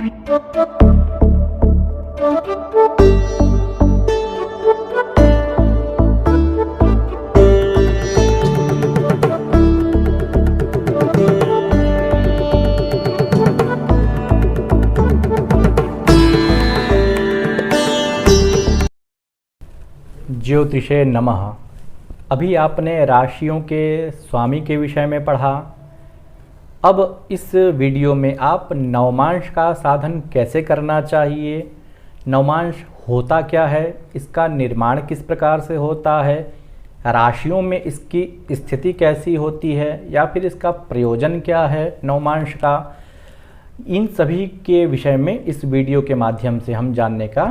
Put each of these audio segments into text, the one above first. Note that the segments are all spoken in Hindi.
ज्योतिषे नमः। अभी आपने राशियों के स्वामी के विषय में पढ़ा। अब इस वीडियो में आप नवमांश का साधन कैसे करना चाहिए, नवमांश होता क्या है, इसका निर्माण किस प्रकार से होता है, राशियों में इसकी स्थिति कैसी होती है या फिर इसका प्रयोजन क्या है नवमांश का, इन सभी के विषय में इस वीडियो के माध्यम से हम जानने का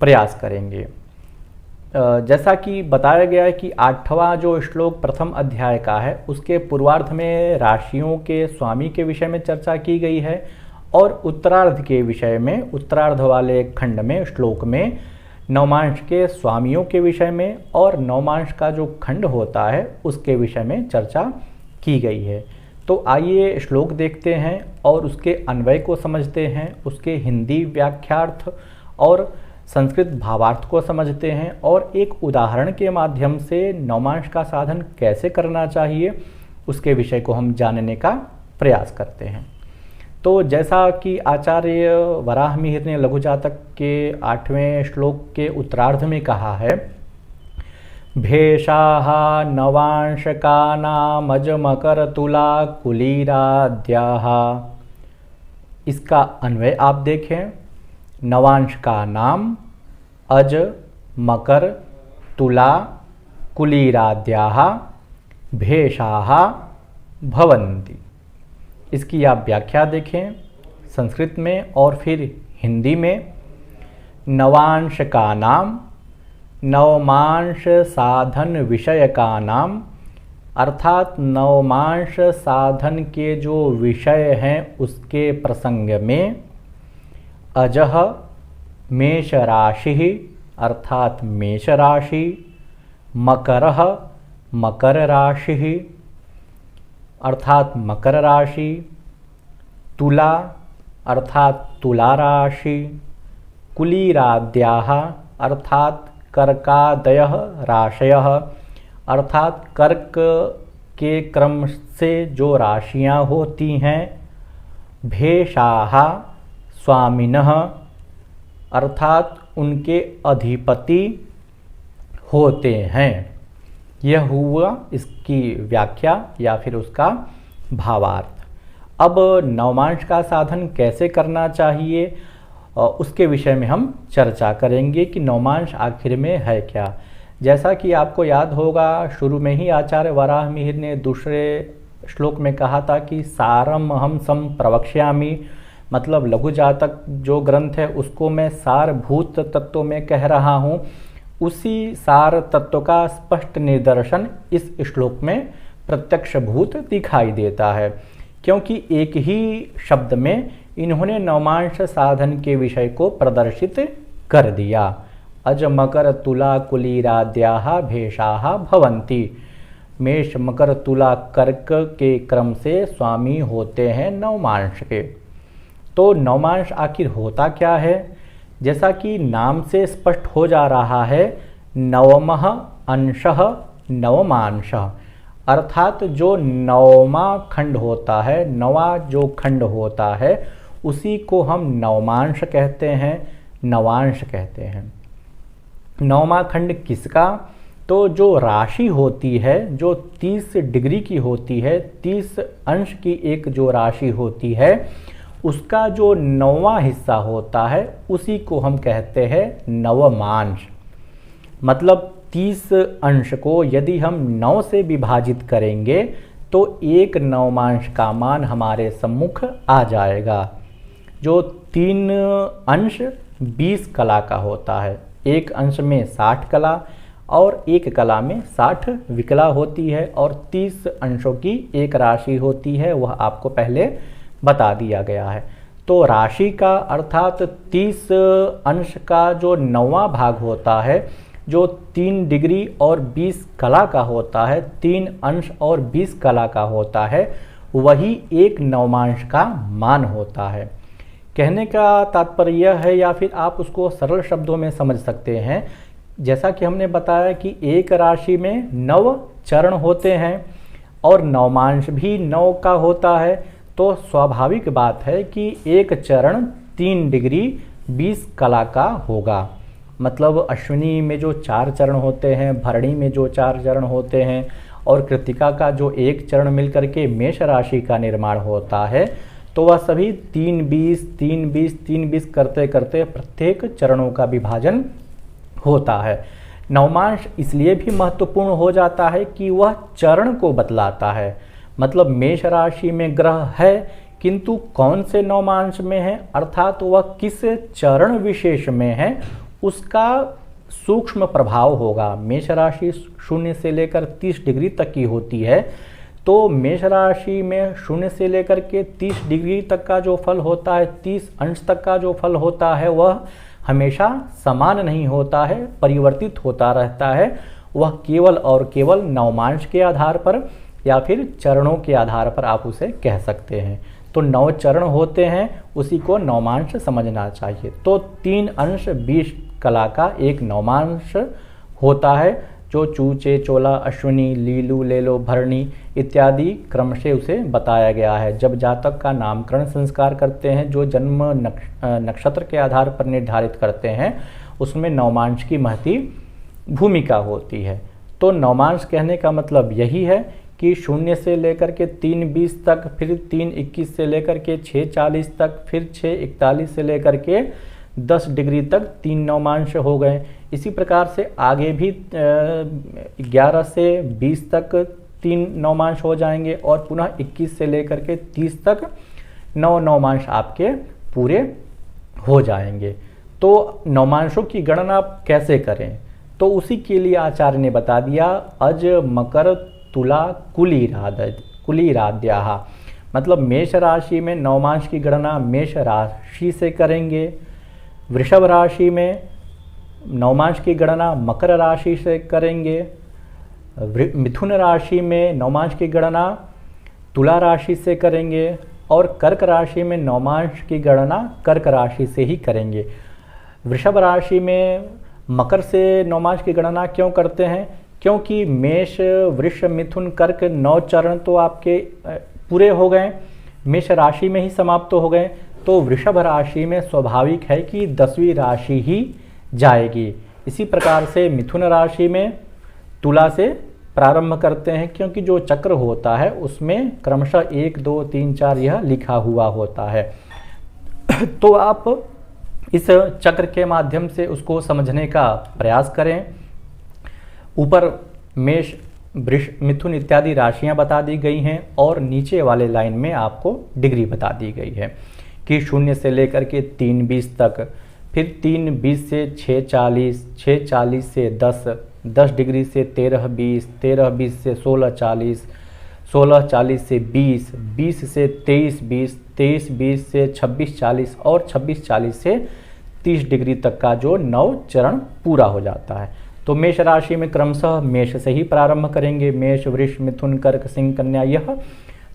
प्रयास करेंगे। जैसा कि बताया गया है कि 8वां जो श्लोक प्रथम अध्याय का है उसके पूर्वार्ध में राशियों के स्वामी के विषय में चर्चा की गई है और उत्तरार्ध के विषय में, उत्तरार्ध वाले खंड में श्लोक में नवमांश के स्वामियों के विषय में और नवमांश का जो खंड होता है उसके विषय में चर्चा की गई है। तो आइए श्लोक देखते हैं और उसके अन्वय को समझते हैं, उसके हिंदी व्याख्यार्थ और संस्कृत भावार्थ को समझते हैं और एक उदाहरण के माध्यम से नवमांश का साधन कैसे करना चाहिए उसके विषय को हम जानने का प्रयास करते हैं। तो जैसा कि आचार्य वराह मिहिर ने लघु जातक के 8वें श्लोक के उत्तरार्ध में कहा है, भेषाः नवांशकानामज मकर तुला कुलीराद्याः। इसका अन्वय आप देखें, नवांश का नाम अज, मकर, तुला, कुलीराद्याः भेषाः भवन्ति। इसकी आप व्याख्या देखें संस्कृत में और फिर हिंदी में। नवांश का नाम नवमांश साधन विषय का नाम, अर्थात नवमांश साधन के जो विषय हैं उसके प्रसंग में अजह मेष राशि अर्थात मेष राशि, मकरः मकर राशि अर्थात मकर राशि, तुला अर्थात तुला राशि, कुलीराद्याः अर्थात कर्कादयः राशयः अर्थात कर्क के क्रम से जो राशियां होती हैं, भेषाः स्वामिनः अर्थात उनके अधिपति होते हैं। यह हुआ इसकी व्याख्या या फिर उसका भावार्थ। अब नवमांश का साधन कैसे करना चाहिए उसके विषय में हम चर्चा करेंगे कि नवमांश आखिर में है क्या। जैसा कि आपको याद होगा, शुरू में ही आचार्य वराह मिहिर ने दूसरे श्लोक में कहा था कि सारम अहम सम प्रवक्ष्यामि, मतलब लघु जातक जो ग्रंथ है उसको मैं सारभूत तत्व में कह रहा हूँ। उसी सार तत्व का स्पष्ट निदर्शन इस श्लोक में प्रत्यक्षभूत दिखाई देता है, क्योंकि एक ही शब्द में इन्होंने नवमांश साधन के विषय को प्रदर्शित कर दिया। अज मकर तुला कुलीराद्याः भेषाः भवन्ति। मेष मकर तुला कर्क के क्रम से स्वामी होते हैं नवमांश के। तो नवमांश आखिर होता क्या है? जैसा कि नाम से स्पष्ट हो जा रहा है, नवमः अंशः नवमांशः, अर्थात जो नवमा खंड होता है, नवा जो खंड होता है उसी को हम नवमांश कहते हैं, नवांश कहते हैं। नवमा खंड किसका? तो जो राशि होती है जो 30 डिग्री की होती है, 30 अंश की एक जो राशि होती है उसका जो 9वां हिस्सा होता है उसी को हम कहते हैं नवमांश। मतलब 30 अंश को यदि हम 9 से विभाजित करेंगे तो एक नवमांश का मान हमारे सम्मुख आ जाएगा। जो 3 अंश 20 कला का होता है, एक अंश में 60 कला और एक कला में 60 विकला होती है और 30 अंशों की एक राशि होती है, वह आपको पहले बता दिया गया है। तो राशि का अर्थात 30 अंश का जो 9वां भाग होता है, जो 3 डिग्री और 20 कला का होता है, 3 अंश और 20 कला का होता है, वही एक नवमांश का मान होता है। कहने का तात्पर्य यह है, या फिर आप उसको सरल शब्दों में समझ सकते हैं, जैसा कि हमने बताया कि एक राशि में 9 चरण होते हैं और नवमांश भी 9 का होता है, तो स्वाभाविक बात है कि एक चरण 3 डिग्री 20 कला का होगा। मतलब अश्विनी में जो 4 चरण होते हैं, भरणी में जो 4 चरण होते हैं और कृत्तिका का जो एक चरण मिलकर के मेष राशि का निर्माण होता है, तो वह सभी 3-20, 3-20, 3-20 करते करते प्रत्येक चरणों का विभाजन होता है। नवमांश इसलिए भी महत्वपूर्ण हो जाता है कि वह चरण को बतलाता है। मतलब मेष राशि में ग्रह है, किंतु कौन से नवमांश में है, अर्थात वह किस चरण विशेष में है, उसका सूक्ष्म प्रभाव होगा। मेष राशि 0 से लेकर 30 डिग्री तक की होती है, तो मेष राशि में 0 से लेकर के 30 डिग्री तक का जो फल होता है, 30 अंश तक का जो फल होता है, वह हमेशा समान नहीं होता है, परिवर्तित होता रहता है। वह केवल और केवल नवमांश के आधार पर या फिर चरणों के आधार पर आप उसे कह सकते हैं। तो 9 चरण होते हैं, उसी को नवमांश समझना चाहिए। तो 3 अंश 20 कला का एक नवमांश होता है, जो चूचे, चोला, अश्विनी, लीलू, लेलो, भरणी इत्यादि क्रम से उसे बताया गया है। जब जातक का नामकरण संस्कार करते हैं, जो जन्म नक्षत्र के आधार पर निर्धारित करते हैं, उसमें नवमांश की महती भूमिका होती है। तो नवमांश कहने का मतलब यही है कि 0 से लेकर के 3-20 तक, फिर 3-21 से लेकर के 6-40 तक, फिर 6-41 से लेकर के 10 डिग्री तक 3 नवमांश हो गए। इसी प्रकार से आगे भी 11 से 20 तक 3 नवमांश हो जाएंगे और पुनः 21 से लेकर के 30 तक 9 नवमांश आपके पूरे हो जाएंगे। तो नवमांशों की गणना कैसे करें, तो उसी के लिए आचार्य ने बता दिया, अज, मकर, तुला, कुलीराद्याः। मतलब मेष राशि में नवमांश की गणना मेष राशि से करेंगे, वृषभ राशि में नवमांश की गणना मकर राशि से करेंगे, मिथुन राशि में नवमांश की गणना तुला राशि से करेंगे और कर्क राशि में नवमांश की गणना कर्क राशि से ही करेंगे। वृषभ राशि में मकर से नवमांश की गणना क्यों करते हैं, क्योंकि मेष, वृष, मिथुन, कर्क 9 चरण तो आपके पूरे हो गए, मेष राशि में ही समाप्त हो गए। तो वृषभ राशि में स्वाभाविक है कि 10वीं राशि ही जाएगी। इसी प्रकार से मिथुन राशि में तुला से प्रारंभ करते हैं, क्योंकि जो चक्र होता है उसमें क्रमशः 1, 2, 3, 4 यह लिखा हुआ होता है। तो आप इस चक्र के माध्यम से उसको समझने का प्रयास करें। ऊपर मेष, वृष, मिथुन इत्यादि राशियां बता दी गई हैं और नीचे वाले लाइन में आपको डिग्री बता दी गई है कि 0 से लेकर के 3-20 तक, फिर 3-20 से 6-40, 6-40 से 10, 10 डिग्री से 13-20, 13-20 से 16-40, 16-40 से 20, 20 से 23-20, 23-20 से 26-40 और 26-40 से 30 डिग्री तक का जो 9 चरण पूरा हो जाता है। तो मेष राशि में क्रमशः मेष से ही प्रारंभ करेंगे, मेष, वृष, मिथुन, कर्क, सिंह, कन्या, यह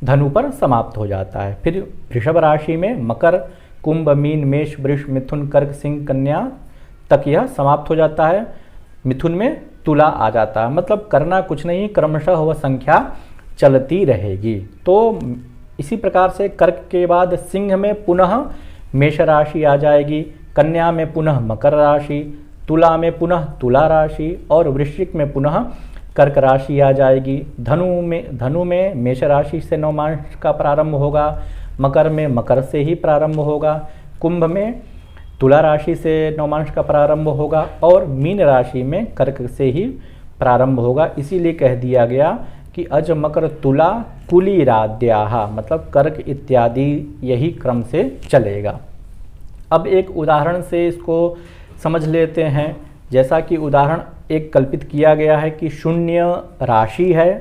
धनु पर समाप्त हो जाता है। फिर वृषभ राशि में मकर, कुंभ, मीन, मेष, वृष, मिथुन, कर्क, सिंह, कन्या तक यह समाप्त हो जाता है। मिथुन में तुला आ जाता है। मतलब करना कुछ नहीं, क्रमशः वह संख्या चलती रहेगी। तो इसी प्रकार से कर्क के बाद सिंह में पुनः मेष राशि आ जाएगी, कन्या में पुनः मकर राशि, तुला में पुनः तुला राशि और वृश्चिक में पुनः कर्क राशि आ जाएगी। धनु में मेष राशि से नवमांश का प्रारंभ होगा, मकर में मकर से ही प्रारंभ होगा, कुंभ में तुला राशि से नवमांश का प्रारंभ होगा और मीन राशि में कर्क से ही प्रारंभ होगा। इसीलिए कह दिया गया कि अज, मकर, तुला, कुलीराद्याः, मतलब कर्क इत्यादि यही क्रम से चलेगा। अब एक उदाहरण से इसको समझ लेते हैं। जैसा कि उदाहरण एक कल्पित किया गया है कि 0 राशि है,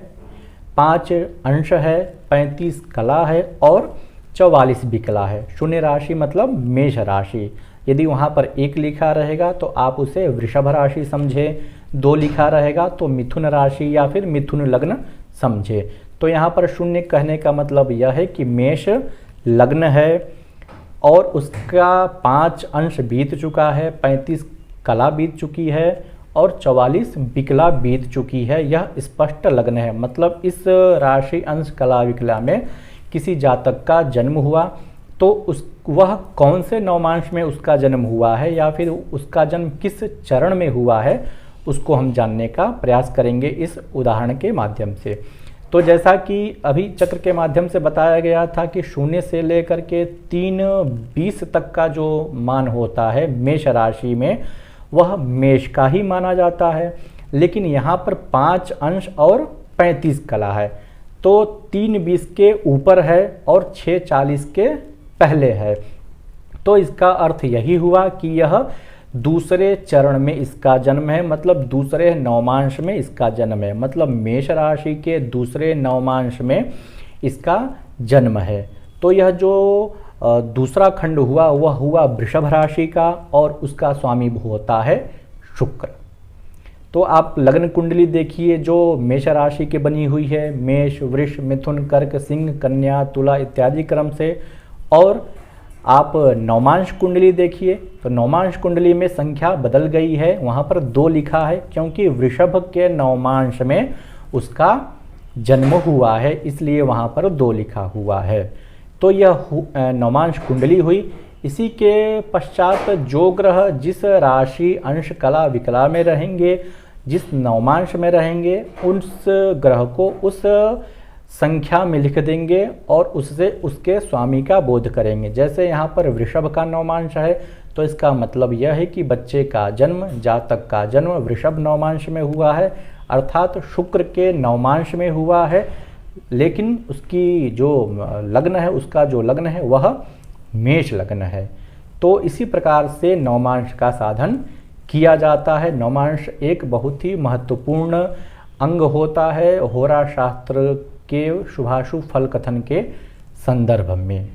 5 अंश है, 35 कला है और 44 विकला है। 0 राशि मतलब मेष राशि। यदि वहाँ पर 1 लिखा रहेगा तो आप उसे वृषभ राशि समझे, 2 लिखा रहेगा तो मिथुन राशि या फिर मिथुन लग्न समझे। तो यहाँ पर 0 कहने का मतलब यह है कि मेष लग्न है और उसका 5 अंश बीत चुका है, 35 कला बीत चुकी है और 44 विकला बीत चुकी है। यह स्पष्ट लग्न है, मतलब इस राशि अंश कला विकला में किसी जातक का जन्म हुआ तो वह कौन से नवमांश में उसका जन्म हुआ है या फिर उसका जन्म किस चरण में हुआ है, उसको हम जानने का प्रयास करेंगे इस उदाहरण के माध्यम से। तो जैसा कि अभी चक्र के माध्यम से बताया गया था कि 0 से लेकर के 3-20 तक का जो मान होता है मेष राशि में, वह मेष का ही माना जाता है। लेकिन यहाँ पर 5 अंश और 35 कला है, तो 3-20 के ऊपर है और 6-40 के पहले है। तो इसका अर्थ यही हुआ कि यह दूसरे चरण में इसका जन्म है, मतलब दूसरे नवमांश में इसका जन्म है, मतलब मेष राशि के दूसरे नवमांश में इसका जन्म है। तो यह जो दूसरा खंड हुआ वह हुआ वृषभ राशि का और उसका स्वामी होता है शुक्र। तो आप लग्न कुंडली देखिए जो मेष राशि की बनी हुई है, मेष, वृष, मिथुन, कर्क, सिंह, कन्या, तुला इत्यादि क्रम से। और आप नवमांश कुंडली देखिए तो नवमांश कुंडली में संख्या बदल गई है, वहाँ पर 2 लिखा है क्योंकि वृषभ के नवमांश में उसका जन्म हुआ है, इसलिए वहाँ पर 2 लिखा हुआ है। तो यह नवमांश कुंडली हुई। इसी के पश्चात जो ग्रह जिस राशि अंश कला विकला में रहेंगे, जिस नवमांश में रहेंगे, उस ग्रह को उस संख्या में लिख देंगे और उससे उसके स्वामी का बोध करेंगे। जैसे यहाँ पर वृषभ का नवमांश है तो इसका मतलब यह है कि बच्चे का जन्म, जातक का जन्म वृषभ नवमांश में हुआ है, अर्थात शुक्र के नवमांश में हुआ है। लेकिन उसकी जो लग्न है, उसका जो लग्न है वह मेष लग्न है। तो इसी प्रकार से नवमांश का साधन किया जाता है। नवमांश एक बहुत ही महत्वपूर्ण अंग होता है होरा शास्त्र के शुभाशुभ फल कथन के संदर्भ में।